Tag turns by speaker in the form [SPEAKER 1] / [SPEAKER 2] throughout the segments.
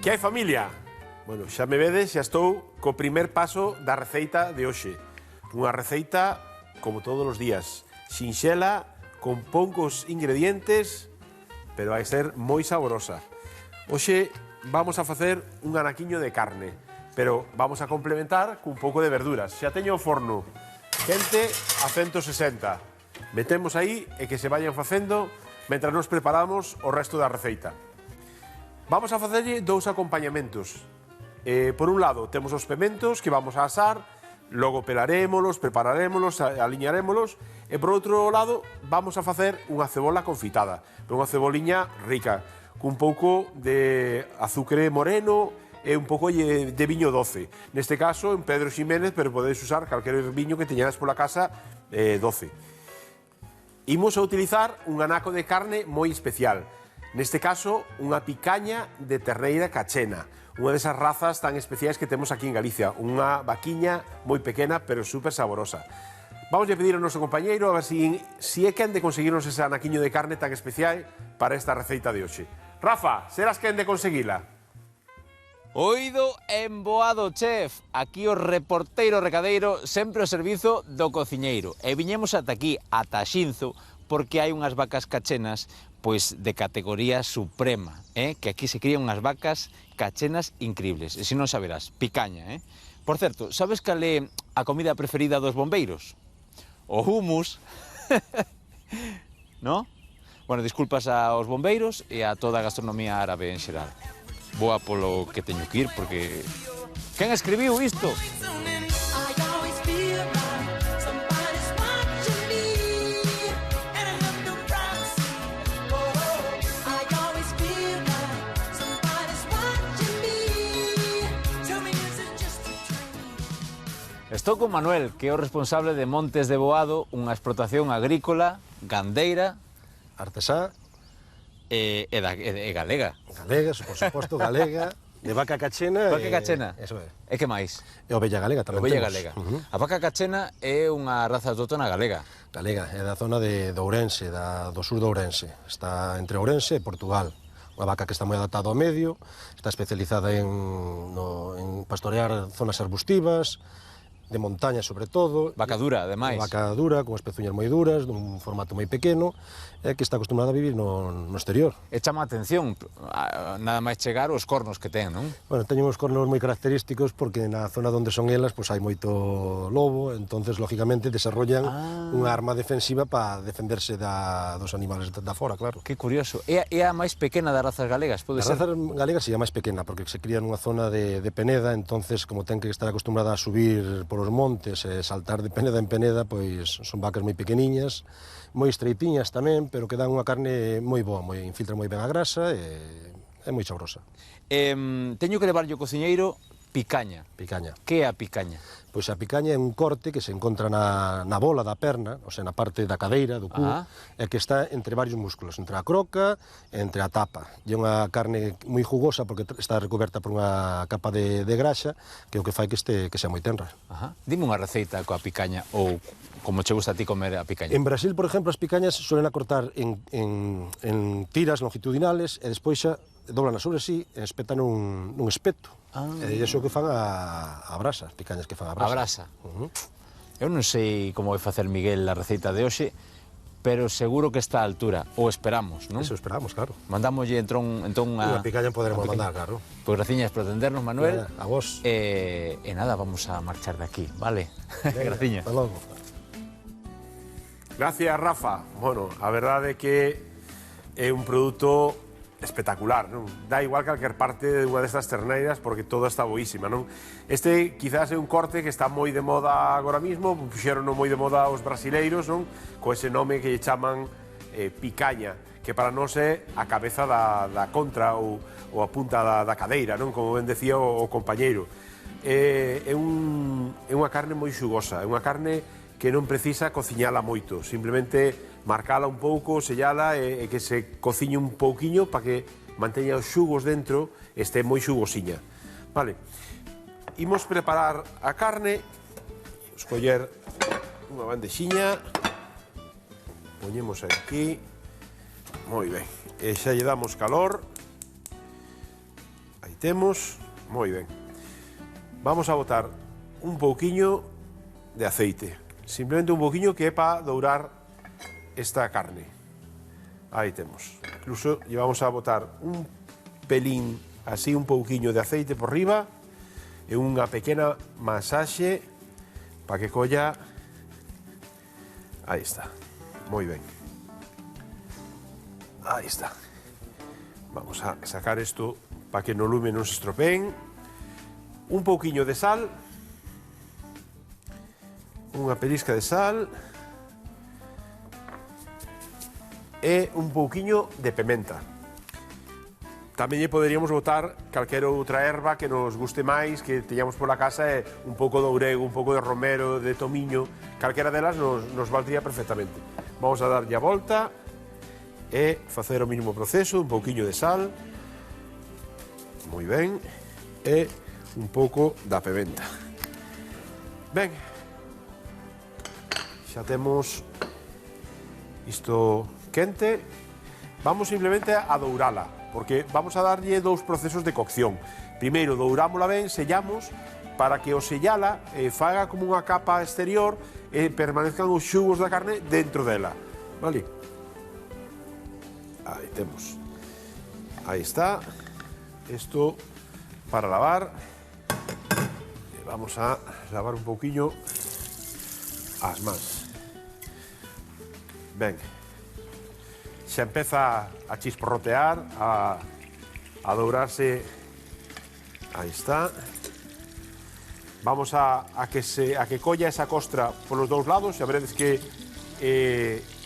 [SPEAKER 1] Que hai, familia? Bueno, xa me vedes, xa estou co primer paso da receita de hoxe. Unha receita, como todos os días, sinxela, con poucos ingredientes, pero vai ser moi saborosa. Hoxe vamos a facer un anaquiño de carne, pero vamos a complementar cun pouco de verduras. Xa teño o forno quente a 160. Metemos aí e que se vayan facendo mentre nos preparamos o resto da receita. Vamos a facerlle dous acompañamentos. Por un lado, temos os pementos que vamos a asar, logo pelarémolos, prepararémolos, aliñarémolos, e por outro lado, vamos a facer unha cebola confitada, unha ceboliña rica, cun pouco de azucre moreno e un pouco de viño doce. Neste caso, en Pedro Ximénez, pero podedes usar calquer viño que teñades pola casa doce. Imos a utilizar un anaco de carne moi especial. Neste caso, unha picaña de terneira cachena, unha desas razas tan especiais que temos aquí en Galicia, unha vaquiña moi pequena, pero super saborosa. Vamos a pedir ao noso compañeiro a ver si é quen de conseguirnos ese anaquiño de carne tan especial para esta receita de hoxe. Rafa, serás quen de conseguila?
[SPEAKER 2] Oído emboado, chef. Aquí o reporteiro recadeiro, sempre ao servizo do cociñeiro. E viñemos ata aquí, ata Xinzo, porque hai unhas vacas cachenas pois de categoría suprema, que aquí se crían unhas vacas cachenas increíbles, e se non saberás, picaña, Por certo, sabes cal é a comida preferida dos bombeiros? O hummus, no? Bueno, disculpas aos bombeiros e a toda a gastronomía árabe en xeral. Boa polo que teño que ir, porque... Quen escribiu isto? Estou con Manuel, que é o responsable de Montes de Boado, unha explotación agrícola, gandeira,
[SPEAKER 3] artesá
[SPEAKER 2] e galega.
[SPEAKER 3] Galega, por suposto, galega, de vaca cachena.
[SPEAKER 2] Vaca cachena?
[SPEAKER 3] Eso é.
[SPEAKER 2] E que máis?
[SPEAKER 3] E ovella galega tamén
[SPEAKER 2] Ovella
[SPEAKER 3] temos.
[SPEAKER 2] galega. A vaca cachena é unha raza autóctona galega.
[SPEAKER 3] Galega, é da zona de Ourense, do sur de Ourense. Está entre Ourense e Portugal. Unha vaca que está moi adaptada ao medio, está especializada en pastorear zonas arbustivas, de montaña sobre todo.
[SPEAKER 2] Vaca dura, ademais.
[SPEAKER 3] Vaca dura, con as pezuñas moi duras, dun formato moi pequeno, e que está acostumbrada a vivir no exterior.
[SPEAKER 2] E chama a atención, nada máis chegar os cornos que ten, non?
[SPEAKER 3] Bueno, teñen uns cornos moi característicos porque na zona onde son elas hai moito lobo, entonces lógicamente desarrollan unha arma defensiva para defenderse dos animales da fora, claro.
[SPEAKER 2] Que curioso. É a máis pequena das razas galegas, pode ser?
[SPEAKER 3] A raza galega sí, é a máis pequena, porque se cría nunha zona de peneda, entonces como ten que estar acostumbrada a subir polos montes e saltar de peneda en peneda, pois son vacas moi pequeniñas, moi estreitiñas tamén, pero que dan unha carne moi boa, infiltra moi ben a grasa e é moi sabrosa.
[SPEAKER 2] Teño que levarlle o cociñeiro picaña.
[SPEAKER 3] Picaña.
[SPEAKER 2] Que é a picaña?
[SPEAKER 3] Pois a picaña é un corte que se encontra na bola da perna, ou sea, na parte da cadeira, do cu, e que está entre varios músculos, entre a croca e entre a tapa. E é unha carne moi jugosa porque está recoberta por unha capa de graxa, que é o que fai que sea moi tenra.
[SPEAKER 2] Dime unha receita coa picaña, ou como che gusta a ti comer a picaña.
[SPEAKER 3] En Brasil, por exemplo, as picañas suelen acortar en tiras longitudinales e despois xa doblan sobre sí e espetan nun espeto. E iso que fan a brasa, as picañas que fan a brasa.
[SPEAKER 2] A brasa. Eu non sei como vai facer Miguel a receita de hoxe, pero seguro que está a altura, ou esperamos, non?
[SPEAKER 3] Eso esperamos, claro.
[SPEAKER 2] Mandámoslle entón
[SPEAKER 3] unha picaña poderemos mandar, claro.
[SPEAKER 2] Pois graciñas por atendernos, Manuel.
[SPEAKER 3] A vos.
[SPEAKER 2] E nada, vamos a marchar de aquí, vale? Graciñas.
[SPEAKER 3] Hasta logo.
[SPEAKER 1] Gracias, Rafa. Bueno, a verdade é que é un produto espectacular, non? Dá igual calquer parte de unha destas terneiras porque toda está boísima, non? Este quizás é un corte que está moi de moda agora mismo, puxeron moi de moda os brasileiros, non? Co ese nome que lle chaman picaña, que para nós é a cabeza da contra ou a punta da cadeira, non? Como ben decía o compañeiro. É unha carne moi xugosa, é unha carne que non precisa cociñala moito, simplemente marcala un pouco, sellala e que se cociñe un pouquiño para que manteña os xugos dentro e este moi xugosiña. Vale, imos preparar a carne, escoller unha bandexiña, poñemos aquí, moi ben, e xa lle damos calor, aí temos, moi ben. Vamos a botar un pouquiño de aceite, simplemente un pouquiño que é para dourar esta carne. Aí temos. Incluso llevamos a botar un pelín, así un pouquiño de aceite por riba e unha pequena masaxe para que colla. Aí está, moi ben. Aí está. Vamos a sacar isto para que no lume non se estropeen. Un pouquiño de sal, unha perisca de sal e un pouquiño de pimenta. Tamén lle poderíamos botar calquera outra erva que nos guste máis, que teñamos pola casa, e un pouco de orego, un pouco de romero, de tomiño, calquera delas nos valdría perfectamente. Vamos a darlle a volta e facer o mismo proceso, un pouquiño de sal, moi ben, e un pouco da pimenta. Ben, xa temos isto quente, vamos simplemente a dourala, porque vamos a darlle dous procesos de cocción. Primeiro, dourámola ben, sellamos, para que ao sellala faga como unha capa exterior e permanezcan os xugos da carne dentro dela. Vale? Aí temos. Aí está. Isto para lavar. E vamos a lavar un pouquiño as mans. Ben. Xa empeza a chisporrotear, a dourarse. Aí está. Vamos a que colla esa costra polos dous lados, xa veredes que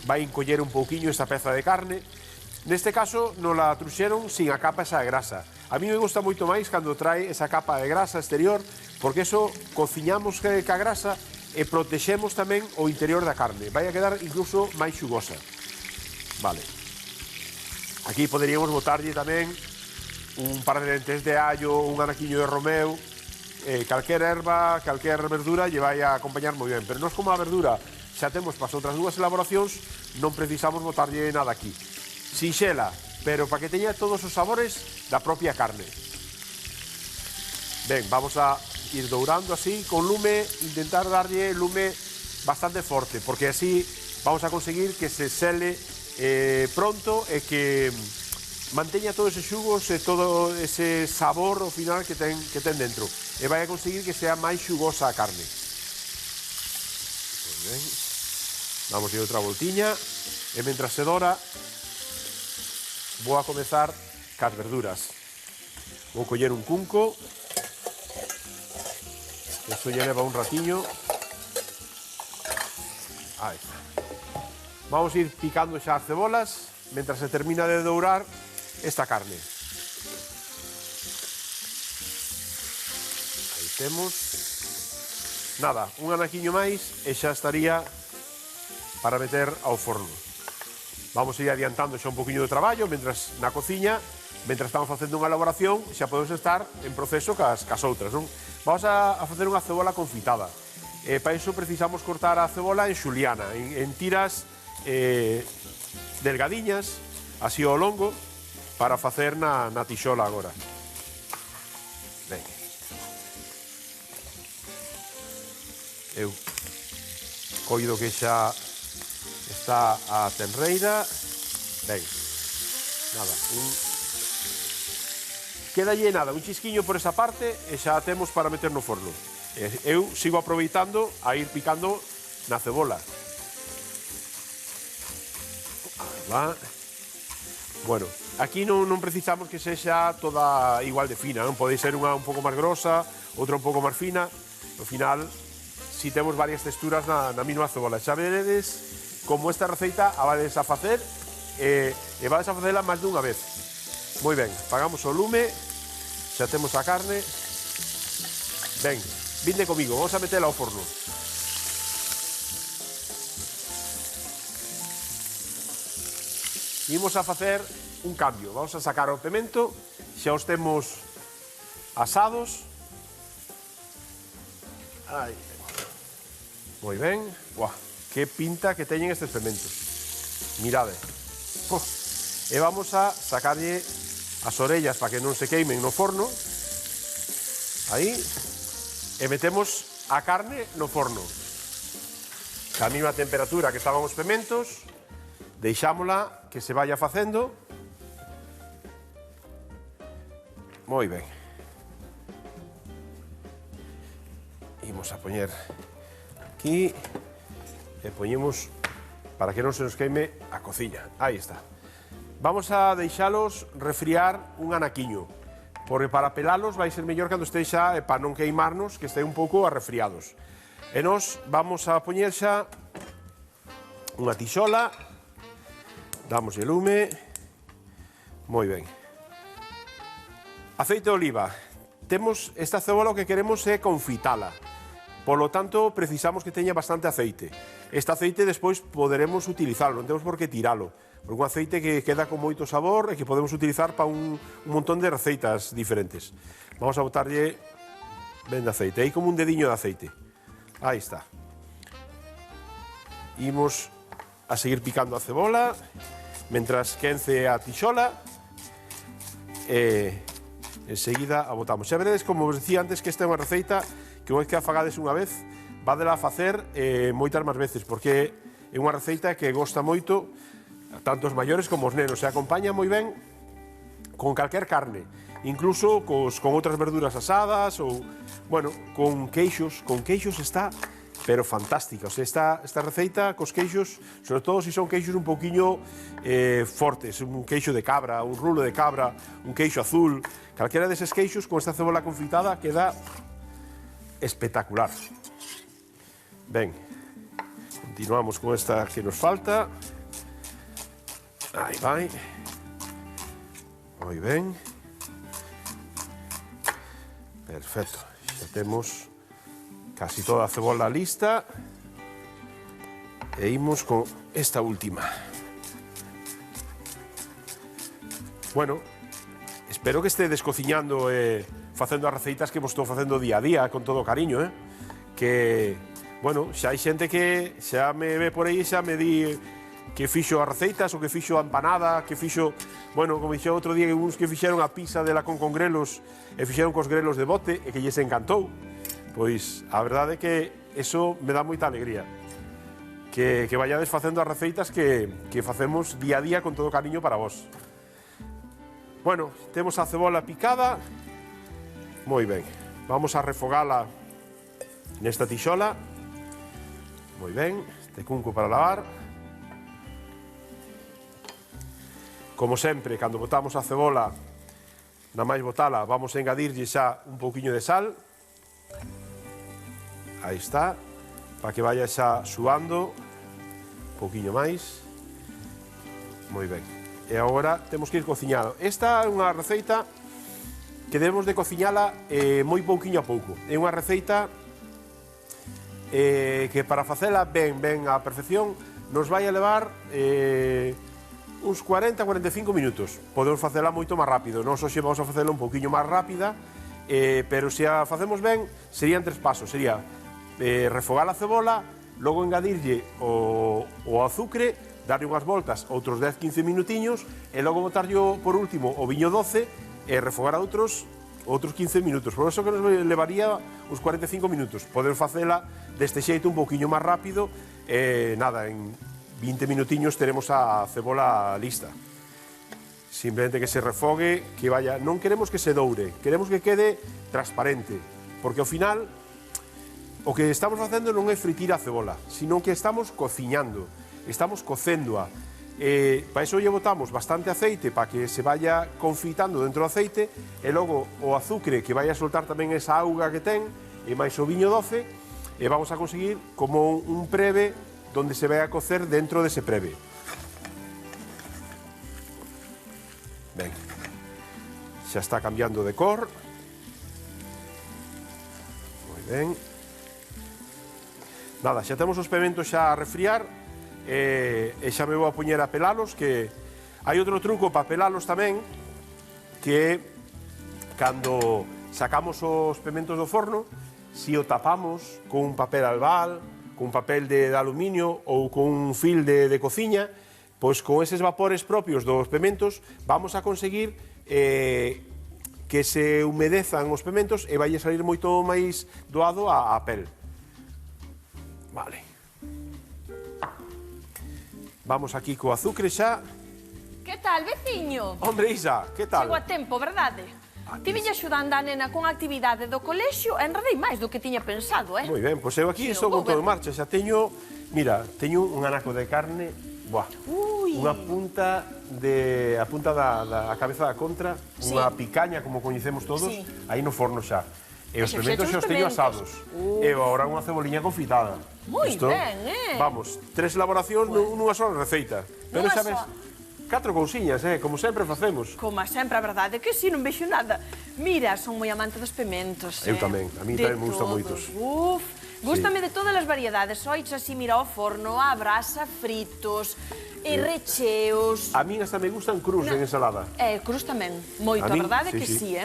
[SPEAKER 1] vai encoller un pouquiño esa peza de carne. Neste caso, non la truxeron sin a capa esa de grasa. A mí me gusta moito máis cando trae esa capa de grasa exterior, porque eso cociñamos ca grasa e protexemos tamén o interior da carne. Vai a quedar incluso máis xugosa. Vale. Aquí poderíamos botarlle tamén un par de dentes de allo, un anaquiño de romeu, calquer erva, calquer verdura lle vai a acompañar moi ben, pero nós como a verdura xa temos para as outras dúas elaboracións, non precisamos botarlle nada aquí. Sinxela, pero para que teña todos os sabores da propia carne. Ben, vamos a ir dourando así, con lume, intentar darlle lume bastante forte, porque así vamos a conseguir que se sele pronto e que manteña todos eses xugos e todo ese sabor ao final que ten dentro, e vai a conseguir que sea máis xugosa a carne. Moi ben. Vamos a outra voltiña e mentras se dora vou a comezar cas verduras. Vou coller un cunco, isto lle leva un ratiño. Aí está. Vamos a ir picando xa as cebolas mentras se termina de dourar esta carne. Aí temos. Nada, un anaquiño máis e xa estaría para meter ao forno. Vamos a ir adiantando xa un poquinho de traballo mentras na cociña, mentras estamos facendo unha elaboración, xa podemos estar en proceso cas outras, non? Vamos a facer unha cebola confitada. Para iso precisamos cortar a cebola en xuliana, en tiras delgadiñas, así ao longo, para facer na tixola agora. Ben. Eu coido que xa está a tenreira. Ben. Nada, quedalle nada, un chisquiño por esa parte e xa temos para meter no forno. Eu sigo aproveitando a ir picando na cebola. Aí va. Bueno, aquí non precisamos que sexa toda igual de fina, non? Pode ser unha un pouco máis grosa, outra un pouco máis fina. Ao final, si temos varias texturas na mesma cebola. Xa veredes como esta receita a vades a facer e vades a facela máis dunha vez. Moi ben, apagamos o lume, xa temos a carne. Ben, vinde comigo, vamos a metela ao forno. Imos a facer un cambio, vamos a sacar o pemento, xa os temos asados. Aí. Moi ben. Buah, que pinta que teñen estes pementos. Mirade. E vamos a sacarlle as orellas para que non se queimen no forno. Aí. E metemos a carne no forno. A mesma temperatura que estaban os pementos. Deixámola que se vaya facendo. Moi ben. Imos a poñer aquí e poñemos para que non se nos queime a cociña. Aí está. Vamos a deixalos refriar un anaquiño, porque para pelalos vai ser mellor cando este xa, para non queimarnos, que este un pouco arrefriados. E nos vamos a poñer xa unha tixola, damos de lume, moi ben. Aceite de oliva. Temos esta cebola, o que queremos é confitala. Por lo tanto, precisamos que teña bastante aceite. Este aceite despois poderemos utilizarlo, non temos por que tiralo. Porque un aceite que queda con moito sabor e que podemos utilizar para un montón de receitas diferentes. Vamos a botarlle ben de aceite, aí como un dediño de aceite. Aí está. Imos a seguir picando a cebola, mentras quence a tixola, e enseguida a botamos. Xa veredes, como vos decía antes, que esta é unha receita que unha vez que a fagades unha vez, vadela a facer moitas máis veces, porque é unha receita que gosta moito tanto os maiores como os nenos, se acompaña moi ben con calquer carne, incluso con outras verduras asadas ou, bueno, con queixos está, pero fantástica. O sea, esta receita cos queixos, sobre todo se son queixos un pouquiño fortes, un queixo de cabra, un rulo de cabra, un queixo azul, calquera deses queixos con esta cebola confitada queda espectacular. Ben, continuamos con esta que nos falta. Aí vai. Moi ben. Perfecto. Xa temos casi toda a cebola lista. E imos con esta última. Bueno, espero que estedes cociñando e facendo as receitas que vos estou facendo día a día con todo o cariño, que, bueno, xa hai xente que xa me ve por aí, xa me di que fixo as receitas, ou que fixo a empanada, que fixo, bueno, como dixo outro día, uns que fixeron a pizza de lacón con grelos e fixeron cos grelos de bote e que lles encantou. Pois a verdade é que eso me dá moita alegría. Que vayades facendo as receitas que facemos día a día con todo cariño para vos. Bueno, temos a cebola picada. Moi ben. Vamos a refogala nesta tixola. Moi ben. Este cunco para lavar. Como sempre, cando botamos a cebola, na máis botala, vamos a engadirlle xa un pouquiño de sal. Aí está, para que vaya xa suando un pouquiño máis. Moi ben. E agora temos que ir cociñando. Esta é unha receita que debemos de cociñala moi pouquiño a pouco. É unha receita que para facela ben a perfección nos vai a levar uns 40-45 minutos. Podemos facela moito máis rápido. Nós hoxe vamos a facela un pouquiño máis rápida, pero se a facemos ben, serían 3 pasos. Sería refogar a cebola, logo engadirlle o azucre, darlle unhas voltas outros 10-15 minutiños, e logo botarlle por último o viño doce e refogar a outros 15 minutos. Por eso que nos levaría uns 45 minutos. Podemos facela deste xeito un pouquiño máis rápido, nada, en 20 minutiños teremos a cebola lista. Simplemente que se refogue, que vaya... Non queremos que se doure, queremos que quede transparente, porque ao final o que estamos facendo non é fritir a cebola, sino que estamos cociñando, estamos cocéndoa. Para iso lle botamos bastante aceite para que se vaya confitando dentro do aceite, e logo o azucre que vai a soltar tamén esa auga que ten, e máis o viño doce, e vamos a conseguir como un preve donde se vai a cocer dentro dese preve. Ben, xa está cambiando de cor. Moi ben. Nada, xa temos os pementos xa a refriar, e xa me vou a poñer a pelalos, que hai outro truco para pelalos tamén, que cando sacamos os pementos do forno, si o tapamos con un papel albal, con un papel de aluminio ou con un fil de cociña, pois con eses vapores propios dos pementos vamos a conseguir que se humedezan os pementos e vai salir moito máis doado a pel. Vale. Vamos aquí co azucre xa.
[SPEAKER 4] Que tal, veciño?
[SPEAKER 1] Hombre, Isa, que tal?
[SPEAKER 4] Chego a tempo, verdade? Ti viña axudando a nena con a actividade do colexio e enredei máis do que tiña pensado,
[SPEAKER 1] Moi ben, pois eu aquí
[SPEAKER 4] Sí,
[SPEAKER 1] estou con
[SPEAKER 4] vou
[SPEAKER 1] todo
[SPEAKER 4] ver.
[SPEAKER 1] en marcha. Xa teño, mira, teño un anaco de carne, buah,
[SPEAKER 4] Ui.
[SPEAKER 1] unha punta da cabeza da contra,
[SPEAKER 4] Sí.
[SPEAKER 1] unha picaña, como coñecemos todos,
[SPEAKER 4] Sí.
[SPEAKER 1] aí no forno xa. E os
[SPEAKER 4] xa
[SPEAKER 1] pementos
[SPEAKER 4] fixeches
[SPEAKER 1] xa
[SPEAKER 4] os
[SPEAKER 1] os teño
[SPEAKER 4] pementos.
[SPEAKER 1] asados. E agora unha ceboliña confitada.
[SPEAKER 4] Moi ben,
[SPEAKER 1] Vamos, 3 elaboracións nunha sola receita. Pero
[SPEAKER 4] Nunha
[SPEAKER 1] xa ves,
[SPEAKER 4] soa.
[SPEAKER 1] 4 cousiñas, como sempre facemos.
[SPEAKER 4] Como sempre, a verdade é que si, non vexo nada. Mira, son moi amante dos pementos.
[SPEAKER 1] Eu tamén, a mí
[SPEAKER 4] De
[SPEAKER 1] tamén me gustan
[SPEAKER 4] todos.
[SPEAKER 1] moitos.
[SPEAKER 4] Uf, gústame de todas as variedades. Oiches así, mira, ao forno, á brasa, fritos, e recheos.
[SPEAKER 1] A min hasta me gustan cruz en ensalada.
[SPEAKER 4] Cruz tamén, moito,
[SPEAKER 1] A min,
[SPEAKER 4] a verdade
[SPEAKER 1] sí,
[SPEAKER 4] que
[SPEAKER 1] sí.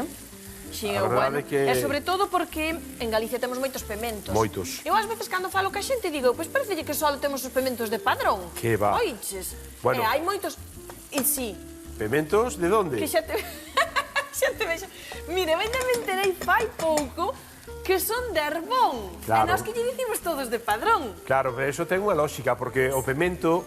[SPEAKER 4] Sí,
[SPEAKER 1] A
[SPEAKER 4] é
[SPEAKER 1] verdade
[SPEAKER 4] bueno.
[SPEAKER 1] que-
[SPEAKER 4] E sobre todo porque en Galicia temos moitos pementos.
[SPEAKER 1] Moitos.
[SPEAKER 4] Eu ás veces cando falo ca xente digo, pois parecelle que só temos os pementos de padrón.
[SPEAKER 1] Que va.
[SPEAKER 4] Oiches.
[SPEAKER 1] Bueno.
[SPEAKER 4] E hai moitos... E sí,
[SPEAKER 1] Pementos de onde?
[SPEAKER 4] que xa te... xa te vexo. Mire, ainda me enterei fai pouco que son de Herbón.
[SPEAKER 1] Claro.
[SPEAKER 4] E nós que lle dicimos todos de padrón.
[SPEAKER 1] Claro, pero eso ten unha lógica, porque o pemento,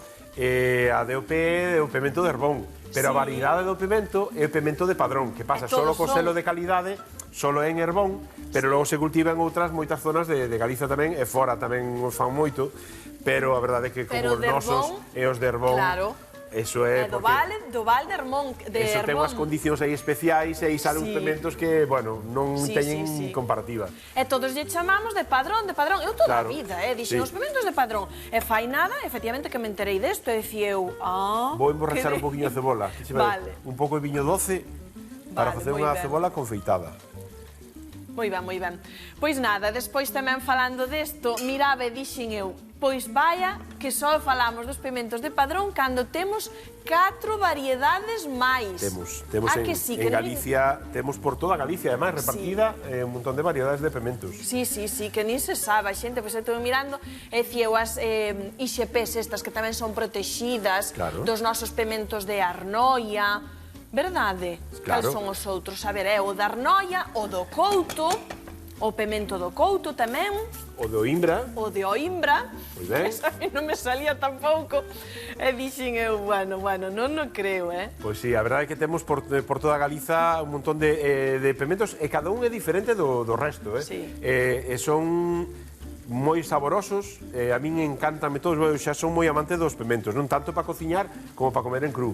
[SPEAKER 1] a DOP é o pemento de Herbón, pero a
[SPEAKER 4] Sí.
[SPEAKER 1] variedade do pemento é o pemento de padrón, que pasa
[SPEAKER 4] E
[SPEAKER 1] solo
[SPEAKER 4] todos
[SPEAKER 1] co
[SPEAKER 4] son.
[SPEAKER 1] selo de calidade, solo en Herbón, pero logo se cultiva en outras moitas zonas de Galicia tamén, e fora tamén os fan moito, pero a verdade é que como
[SPEAKER 4] Pero
[SPEAKER 1] os
[SPEAKER 4] de
[SPEAKER 1] nosos
[SPEAKER 4] Herbón,
[SPEAKER 1] e os de Herbón,
[SPEAKER 4] claro.
[SPEAKER 1] eso é
[SPEAKER 4] Do
[SPEAKER 1] porque...
[SPEAKER 4] Val de Hermón, de
[SPEAKER 1] Eso ten unhas
[SPEAKER 4] Herbón.
[SPEAKER 1] condicións aí especiais e aí salen uns
[SPEAKER 4] Sí.
[SPEAKER 1] pementos que, bueno, non
[SPEAKER 4] Sí,
[SPEAKER 1] teñen
[SPEAKER 4] sí, sí.
[SPEAKER 1] comparativa.
[SPEAKER 4] E todos lle chamamos de padrón, de padrón. Eu toda
[SPEAKER 1] Claro,
[SPEAKER 4] a vida, dixen
[SPEAKER 1] sí.
[SPEAKER 4] os pementos de padrón. E fai nada, efectivamente, que me enterei desto, e dicía eu,
[SPEAKER 1] Vou emborrachar un poquinho a cebola. Que se vai
[SPEAKER 4] Vale.
[SPEAKER 1] Un pouco de viño doce para
[SPEAKER 4] Vale,
[SPEAKER 1] facer
[SPEAKER 4] moi
[SPEAKER 1] unha
[SPEAKER 4] ben.
[SPEAKER 1] cebola confeitada.
[SPEAKER 4] Moi ben, moi ben. Pois nada, despois tamén falando desto, miraba e dixen eu, pois vaya que só falamos dos pementos de padrón cando temos 4 variedades máis.
[SPEAKER 1] Temos
[SPEAKER 4] Ah,
[SPEAKER 1] en,
[SPEAKER 4] que sí,
[SPEAKER 1] en
[SPEAKER 4] que non-
[SPEAKER 1] Galicia, temos por toda Galicia, además, repartida un montón de variedades de pementos.
[SPEAKER 4] Sí, que nin se sabe, a xente, pois eu estou mirando, e dicía eu as IXPs estas que tamén son protegidas,
[SPEAKER 1] Claro.
[SPEAKER 4] dos nosos pementos de Arnoia, verdade?
[SPEAKER 1] Claro.
[SPEAKER 4] Cales son os outros? A ver, é o da Arnoia, o do Couto, o pemento do Couto tamén,
[SPEAKER 1] O de Oimbra,
[SPEAKER 4] o de Oimbra,
[SPEAKER 1] Moi ben.
[SPEAKER 4] esa a mí non me salía tampouco, e dixen eu, bueno, non o creo,
[SPEAKER 1] pois sí, a verdade é que temos por toda Galiza un montón de pementos e cada un é diferente do resto,
[SPEAKER 4] Sí.
[SPEAKER 1] E son moi saborosos, a min encantame todos, eu xa son moi amante dos pementos, non tanto para cociñar como para comer en cru.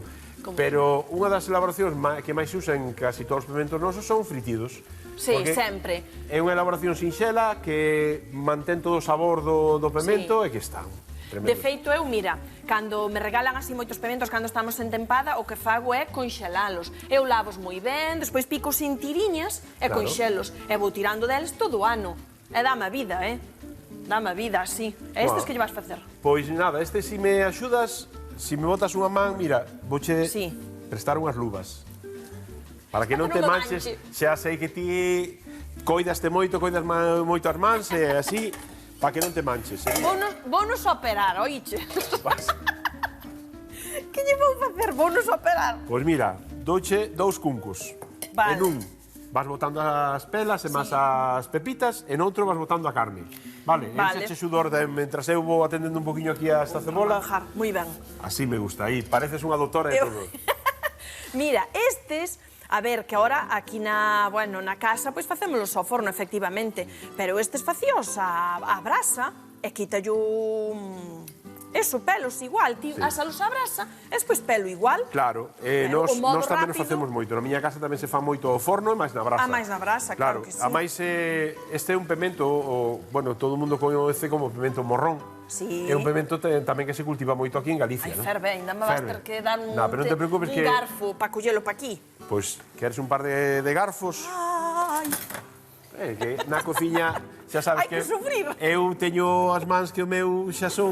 [SPEAKER 1] Pero unha das elaboracións que máis se usa en casi todos os pementos nosos son fritidos.
[SPEAKER 4] Sí,
[SPEAKER 1] Porque
[SPEAKER 4] sempre.
[SPEAKER 1] É unha elaboración sinxela que mantén todo o sabor do pemento e que están tremendos.
[SPEAKER 4] De feito, eu, mira, cando me regalan así moitos pementos cando estamos en tempada, o que fago é conxelalos. Eu lavos moi ben, despois pico sin tiriñas e
[SPEAKER 1] Claro.
[SPEAKER 4] conxelos. E vou tirando deles todo o ano. E dame a vida, Dame a vida, así. E estes
[SPEAKER 1] Wow.
[SPEAKER 4] que lle vas facer?
[SPEAKER 1] Pois nada, se me axudas, se me botas unha man, mira, vouche
[SPEAKER 4] Sí.
[SPEAKER 1] prestar unhas luvas. Para que non te
[SPEAKER 4] non me
[SPEAKER 1] manches,
[SPEAKER 4] manche.
[SPEAKER 1] xa sei que ti coidaste moito, moito as mans e así, para que non te manches.
[SPEAKER 4] Vounos operar, oíche?
[SPEAKER 1] Vas.
[SPEAKER 4] Que lle vou facer? Vounos operar.
[SPEAKER 1] Pois mira, douche 2 cuncos.
[SPEAKER 4] Vale.
[SPEAKER 1] En un vas botando as pelas e máis as pepitas, en outro vas botando a carne. Vale,
[SPEAKER 4] Vale.
[SPEAKER 1] ese sudor mentras eu vou atendendo un poquinho aquí a esta cebola.
[SPEAKER 4] Manjar, moi ben.
[SPEAKER 1] Así me gusta, aí pareces unha doutora e
[SPEAKER 4] Eu-
[SPEAKER 1] todo.
[SPEAKER 4] Mira, estes, a ver, que ahora aquí na casa, pois facémolos ao forno, efectivamente, pero estes facíos a brasa e quítallo eso, pelos igual, ti asalos a brasa, e despois pelo igual.
[SPEAKER 1] Claro,
[SPEAKER 4] Pero o modo
[SPEAKER 1] nós tamén nos
[SPEAKER 4] rápido-
[SPEAKER 1] facemos moito. Na miña casa tamén se fa moito ao forno e máis na brasa.
[SPEAKER 4] Ah, máis na brasa, claro que sí.
[SPEAKER 1] A máis, este é un pemento, bueno, todo o mundo coñece como pemento morrón.
[SPEAKER 4] Sí.
[SPEAKER 1] É un pemento tamén que se cultiva moito aquí en Galicia.
[SPEAKER 4] Ai,
[SPEAKER 1] non?
[SPEAKER 4] ferve, ainda me vas
[SPEAKER 1] Ferve.
[SPEAKER 4] ter que dar un,
[SPEAKER 1] No, pero non te preocupes
[SPEAKER 4] un
[SPEAKER 1] que...
[SPEAKER 4] garfo para collelo pa aquí.
[SPEAKER 1] Pois, queres un par de garfos?
[SPEAKER 4] Ai,
[SPEAKER 1] Que na cociña, xa sabes
[SPEAKER 4] Hai que sufrir.
[SPEAKER 1] eu teño as mans que o meu xa son,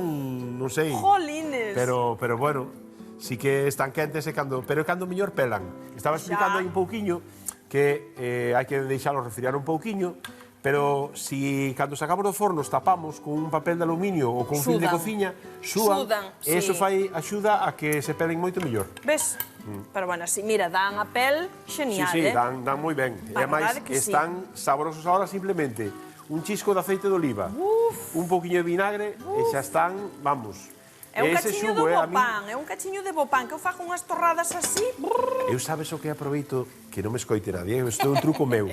[SPEAKER 1] non sei...
[SPEAKER 4] jolines.
[SPEAKER 1] Pero bueno, sí que están quentes e pero cando mellor pelan. Estaba explicando aí un pouquiño que hai que deixalo refriar un pouquiño, pero si cando sacamos do forno os tapamos con un papel de aluminio ou con film de
[SPEAKER 4] Sudan.
[SPEAKER 1] cociña,
[SPEAKER 4] Sudan,
[SPEAKER 1] e iso
[SPEAKER 4] sí.
[SPEAKER 1] axuda a que se pelen moito mellor.
[SPEAKER 4] Ves? Pero bueno, así, mira, dan a pel
[SPEAKER 1] Sí,
[SPEAKER 4] xenial,
[SPEAKER 1] sí,
[SPEAKER 4] eh?
[SPEAKER 1] dan moi ben. E
[SPEAKER 4] A
[SPEAKER 1] ademais,
[SPEAKER 4] verdade que sí.
[SPEAKER 1] están saborosos ahora simplemente un chisco de aceite de oliva, un poquinho de vinagre, e xa están, vamos.
[SPEAKER 4] É un
[SPEAKER 1] Ese
[SPEAKER 4] cachiño
[SPEAKER 1] xugo,
[SPEAKER 4] de
[SPEAKER 1] a mí-
[SPEAKER 4] bopán, é un cachiño de bopán, que eu fago unhas torradas así.
[SPEAKER 1] Eu sabes o que aproveito, que non me escoite nadie, isto é un truco meu.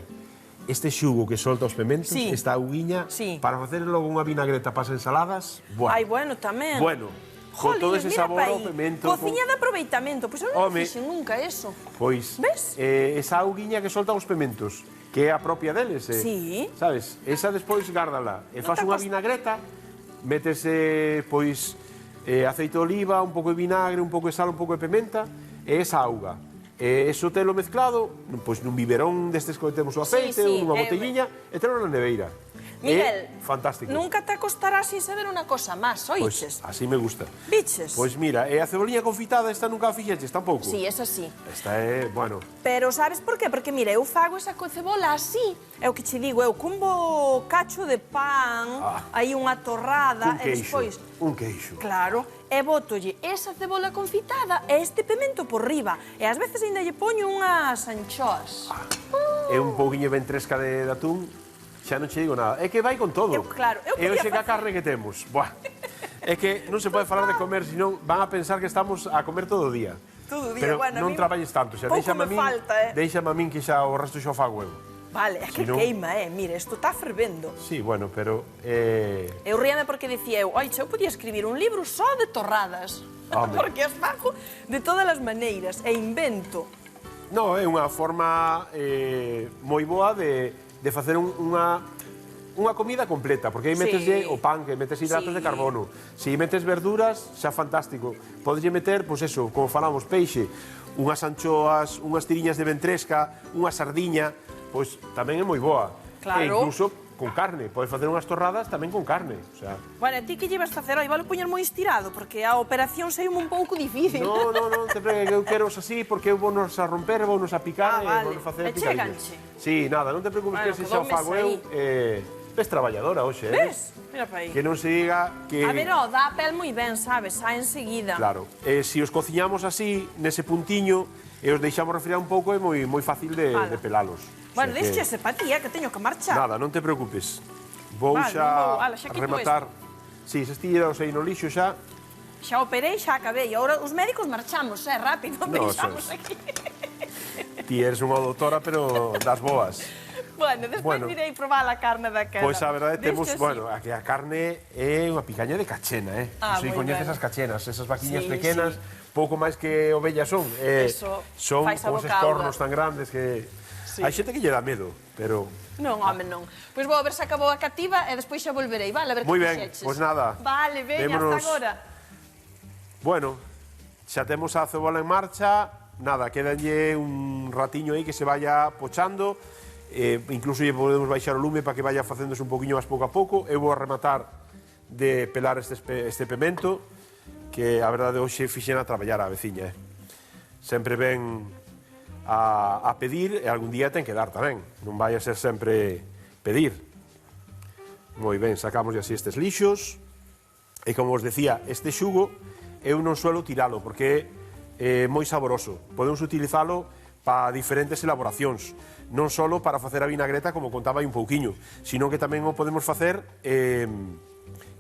[SPEAKER 1] Este xugo que solta os pementos,
[SPEAKER 4] Sí.
[SPEAKER 1] esta auguiña,
[SPEAKER 4] Sí.
[SPEAKER 1] para facer logo unha vinagreta para as ensaladas, buah.
[SPEAKER 4] Ai, bueno, tamén.
[SPEAKER 1] Bueno, con todo ese
[SPEAKER 4] mira
[SPEAKER 1] sabor
[SPEAKER 4] pa
[SPEAKER 1] ao
[SPEAKER 4] aí.
[SPEAKER 1] pemento.
[SPEAKER 4] Cociña de aproveitamento, pois eu non
[SPEAKER 1] Home.
[SPEAKER 4] fixen nunca eso.
[SPEAKER 1] Pois,
[SPEAKER 4] Ves?
[SPEAKER 1] esa auguiña que solta os pementos, que é a propia deles,
[SPEAKER 4] Sí.
[SPEAKER 1] sabes? Esa despois gárdala, e
[SPEAKER 4] Non
[SPEAKER 1] faz
[SPEAKER 4] te
[SPEAKER 1] unha
[SPEAKER 4] costa-
[SPEAKER 1] vinagreta, metes, pois, aceite de oliva, un pouco de vinagre, un pouco de sal, un pouco de pimenta, e esa auga. E eso telo mezclado, pois nun biberón destes que temos o
[SPEAKER 4] Sí,
[SPEAKER 1] aceite,
[SPEAKER 4] sí,
[SPEAKER 1] nunha botelliña, e telo na neveira.
[SPEAKER 4] Miguel,
[SPEAKER 1] Fantástico.
[SPEAKER 4] nunca te acostarás sin saber unha cosa máis,
[SPEAKER 1] Pois
[SPEAKER 4] oiches?
[SPEAKER 1] así me gusta.
[SPEAKER 4] Biches?
[SPEAKER 1] Pois mira, e a ceboliña confitada esta nunca a fixeches tampouco?
[SPEAKER 4] Sí, esa sí.
[SPEAKER 1] Esta é, bueno,
[SPEAKER 4] Pero sabes por qué? Porque, mira, eu fago esa cebola así. É o que che digo, eu combo cacho de pan, aí unha torrada,
[SPEAKER 1] un
[SPEAKER 4] e
[SPEAKER 1] queixo.
[SPEAKER 4] despois...
[SPEAKER 1] Un queixo.
[SPEAKER 4] Claro, e botolle esa cebola confitada e este pemento por riba. E ás veces ainda lle poño unhas anchoas.
[SPEAKER 1] É un pouquiño ventresca de atún, xa non che digo nada. É que vai con todo.
[SPEAKER 4] Claro, eu
[SPEAKER 1] E
[SPEAKER 4] podía
[SPEAKER 1] hoxe que a carne que temos. Buah. É que non se pode falar de comer, senón van a pensar que estamos a comer todo o día.
[SPEAKER 4] Todo o día,
[SPEAKER 1] Pero
[SPEAKER 4] bueno, a
[SPEAKER 1] non
[SPEAKER 4] min
[SPEAKER 1] traballes tanto, xa
[SPEAKER 4] pouco
[SPEAKER 1] déixame a
[SPEAKER 4] me
[SPEAKER 1] min,
[SPEAKER 4] falta,
[SPEAKER 1] déixame a min que xa o resto xa o fago eu.
[SPEAKER 4] Vale, é que
[SPEAKER 1] Si non-
[SPEAKER 4] queima, mira, isto está fervendo.
[SPEAKER 1] Sí, bueno, pero
[SPEAKER 4] Eu ríame porque dicía eu, oi, eu podía escribir un libro só de torradas.
[SPEAKER 1] Home.
[SPEAKER 4] Porque as fago de todas as maneiras e invento.
[SPEAKER 1] no, é unha forma moi boa de facer unha comida completa, porque aí
[SPEAKER 4] Sí.
[SPEAKER 1] meteslle o pan, que metes hidratos
[SPEAKER 4] Sí.
[SPEAKER 1] de carbono. Si metes verduras, xa fantástico. Podeslle meter, pois eso, como falamos, peixe, unhas anchoas, unhas tiriñas de ventresca, unha sardiña, pois tamén é moi boa.
[SPEAKER 4] Claro.
[SPEAKER 1] E incluso con carne, podes facer unhas torradas tamén con carne, o sea,
[SPEAKER 4] Bueno, ti que llevas facer? Oi, vale poñer moi estirado, porque a operación sei un pouco difícil.
[SPEAKER 1] no, te preocupes, eu quero así porque eu vou nos a romper, vou nos a picar
[SPEAKER 4] Ah,
[SPEAKER 1] e vou
[SPEAKER 4] vale.
[SPEAKER 1] nos facer
[SPEAKER 4] E
[SPEAKER 1] picadillos.
[SPEAKER 4] chéganche?
[SPEAKER 1] Sí, nada, non te preocupes
[SPEAKER 4] Bueno,
[SPEAKER 1] que se xa o
[SPEAKER 4] quedoume
[SPEAKER 1] fago eu. Ves traballadora hoxe,
[SPEAKER 4] Ves? Mira pa aí.
[SPEAKER 1] Que non se diga que...
[SPEAKER 4] A ver, ó, dá a pel moi ben, sabes? Xa enseguida.
[SPEAKER 1] Claro, se os cociñamos así, nese puntiño, e os deixamos refriar un pouco, é moi fácil de pelalos.
[SPEAKER 4] Bueno,
[SPEAKER 1] O sea que-
[SPEAKER 4] deixe ese pa ti, que teño que marchar.
[SPEAKER 1] Nada, non te preocupes. Vou
[SPEAKER 4] Vale,
[SPEAKER 1] xa
[SPEAKER 4] non vou. Ala, xa quito
[SPEAKER 1] rematar... Si, se estilleros aí no lixo xa...
[SPEAKER 4] Xa operei, xa acabei. Agora os médicos marchamos, rápido,
[SPEAKER 1] No,
[SPEAKER 4] deixamos
[SPEAKER 1] sabes.
[SPEAKER 4] aquí.
[SPEAKER 1] Ti eres unha doutora, pero das boas.
[SPEAKER 4] Bueno, despois
[SPEAKER 1] Bueno.
[SPEAKER 4] irei probar a carne daquela.
[SPEAKER 1] Pois a verdade temos,
[SPEAKER 4] Deste
[SPEAKER 1] bueno, aquí a carne é unha picaña de cachena,
[SPEAKER 4] Ah,
[SPEAKER 1] Non sei
[SPEAKER 4] moi
[SPEAKER 1] coñeces
[SPEAKER 4] ben.
[SPEAKER 1] as cachenas, esas vaquiñas
[SPEAKER 4] Sí,
[SPEAKER 1] pequenas, pouco máis que ovellas son.
[SPEAKER 4] Eso,
[SPEAKER 1] son
[SPEAKER 4] fais a
[SPEAKER 1] os
[SPEAKER 4] boca
[SPEAKER 1] estornos
[SPEAKER 4] auga.
[SPEAKER 1] tan grandes que...
[SPEAKER 4] Sí.
[SPEAKER 1] Hai xente que lle dá medo, pero...
[SPEAKER 4] Non, home, non. Pois vou a ver se acabou a cativa e despois xa volverei, vale? A ver
[SPEAKER 1] Moi
[SPEAKER 4] que
[SPEAKER 1] ben,
[SPEAKER 4] fixeches.
[SPEAKER 1] pois nada.
[SPEAKER 4] Vale, veña,
[SPEAKER 1] Vémonos.
[SPEAKER 4] hasta agora.
[SPEAKER 1] Bueno, xa temos a cebola en marcha, nada, quedanlle un ratiño aí que se vaya pochando, incluso lle podemos baixar o lume para que vaya facéndose un poquinho máis pouco a pouco. Eu vou a rematar de pelar este pemento, que a verdade hoxe fixen a traballar a veciña. Sempre ven a pedir e algún día ten que dar tamén. Non vai a ser sempre pedir. Moi ben, sacamos así estes lixos. E como os decía, este xugo eu non suelo tiralo porque é moi saboroso. Podemos utilizalo para diferentes elaboracións, non só para facer a vinagreta como contaba aí un pouquiño, sino que tamén o podemos facer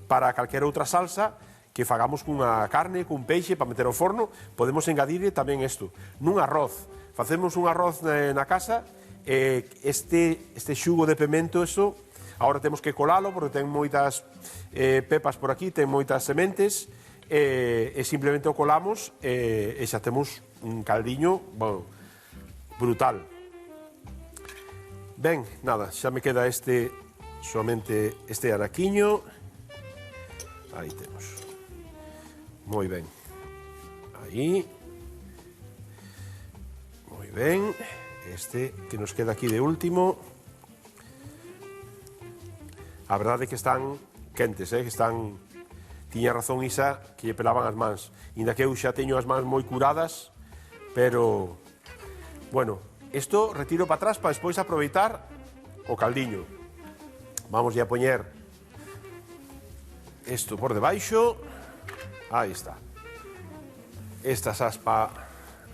[SPEAKER 1] para calquera outra salsa que fagamos cunha carne, cun peixe, para meter ao forno, podemos engadirle tamén isto. Nun arroz, facemos un arroz na casa, este xugo de pemento, eso, agora temos que colalo, porque ten moitas pepas por aquí, ten moitas sementes, e simplemente o colamos e xa temos un caldiño, bueno, brutal. Ben, nada, xa me queda solamente este anaquiño. Aí temos. Moi ben. Aí. Moi ben. Este que nos queda aquí de último. A verdade é que están quentes, que están... Tiña razón Isa que lle pelaban as mans. Inda que eu xa teño as mans moi curadas, pero... Bueno, isto retiro para atrás para despois aproveitar o caldiño. Vamos a poñer isto por debaixo. Aí está. Esta saspa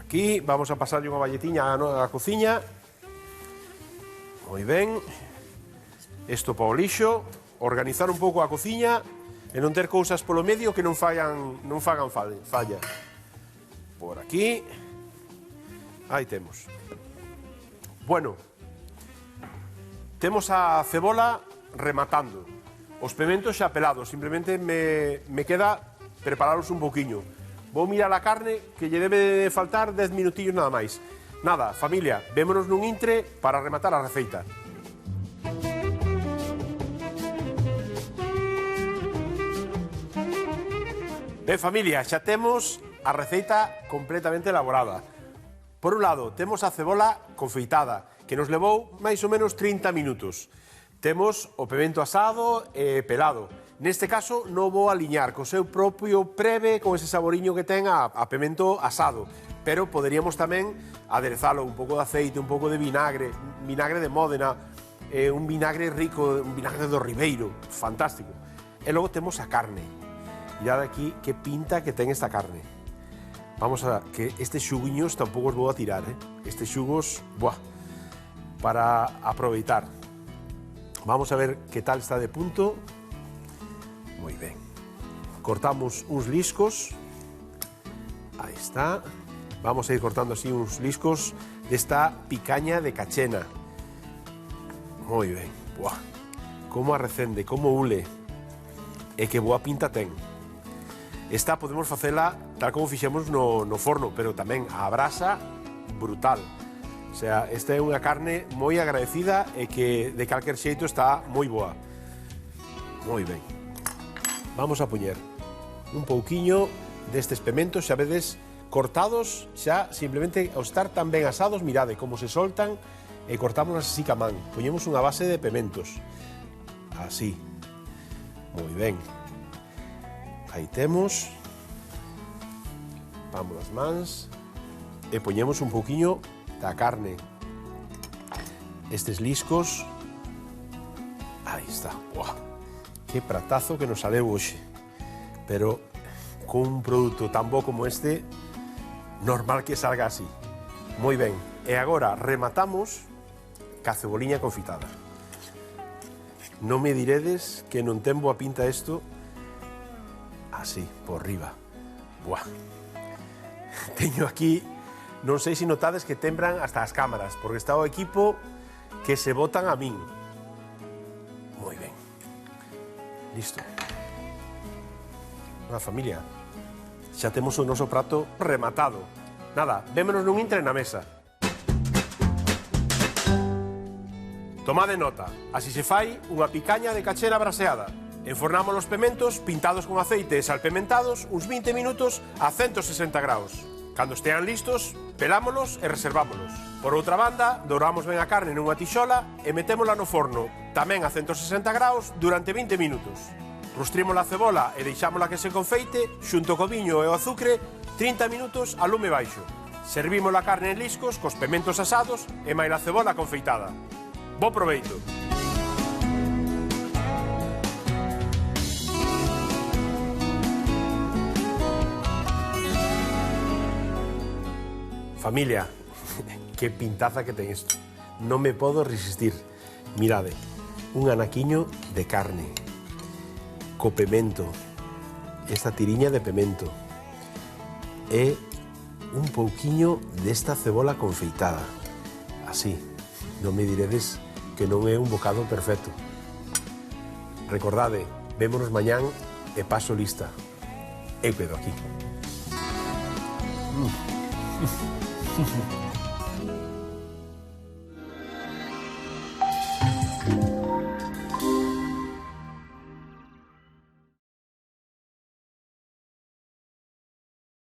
[SPEAKER 1] Aquí vamos a pasarlle unha balletiña á cociña. Moi ben. Isto para o lixo. Organizar un pouco a cociña e non ter cousas polo medio que non fagan falla. Por aquí. Aí temos. Bueno, temos a cebola rematando. Os pementos xa pelados, simplemente me queda prepararos un pouquiño. Vou mirar a carne, que lle debe faltar 10 minutillos nada máis. Nada, familia, vémonos nun intre para rematar a receita. Ben, familia, xa temos a receita completamente elaborada. Por un lado, temos a cebola confeitada, que nos levou máis ou menos 30 minutos. Temos o pemento asado e pelado. Neste caso, non vou aliñar, co seu propio preve, con ese saboriño que ten a pemento asado. Pero poderíamos tamén aderezalo un pouco de aceite, un pouco de vinagre de Módena, un vinagre rico, un vinagre do Ribeiro, fantástico. E logo temos a carne. Mirad aquí que pinta que ten esta carne. Vamos a que estes xuguiños tampouco os vou a tirar, Estes xugos, para aproveitar. Vamos a ver que tal está de punto. Moi ben. Cortamos uns liscos. Aí está. Vamos a ir cortando así uns liscos desta picaña de cachena. Moi ben. Como arrecende, como ule. E que boa pinta ten. Esta podemos facela tal como fixemos no forno, pero tamén a brasa brutal. O sea, esta é unha carne moi agradecida e que de calquer xeito está moi boa. Moi ben. Vamos a poñer un pouquiño destes pementos, xa vedes, cortados, xa simplemente ao estar tan ben asados, mirade como se soltan e cortamos así ca man. Poñemos unha base de pementos. Así. Moi ben. Aí temos. Vamos as mans e poñemos un pouquiño da carne. Estes liscos. Aí está. Que pratazo que nos saleu hoxe. Pero con un produto tan bo como este, normal que salga así. Moi ben. E agora rematamos ca ceboliña confitada. Non me diredes que non ten boa pinta isto. Así, por riba. Teño aquí, non sei se notades que tembran hasta as cámaras, porque está o equipo que se botan a min. Moi ben. Listo. Familia, xa temos o noso prato rematado. Nada, vémonos nun intre na mesa. Tomade nota, así se fai unha picaña de cachera braseada. Enfornamos os pementos pintados con aceite e salpimentados uns 20 minutos a 160 graus. Cando estean listos, pelámolos e reservámolos. Por outra banda, douramos ben a carne nunha tixola e metémola no forno, tamén a 160 graus, durante 20 minutos. Rustrimos a cebola e deixámola que se confeite, xunto co viño e o azucre, 30 minutos a lume baixo. Servimos a carne en liscos cos pementos asados e máis a cebola confeitada. Bo proveito! Familia, que pintaza que ten isto. Non me podo resistir. Mirade, un anaquiño de carne, co pemento, esta tiriña de pemento, e un pouquiño desta cebola confeitada. Así, non me diredes que non é un bocado perfecto. Recordade, vémonos mañán e paso lista. Eu quedo aquí.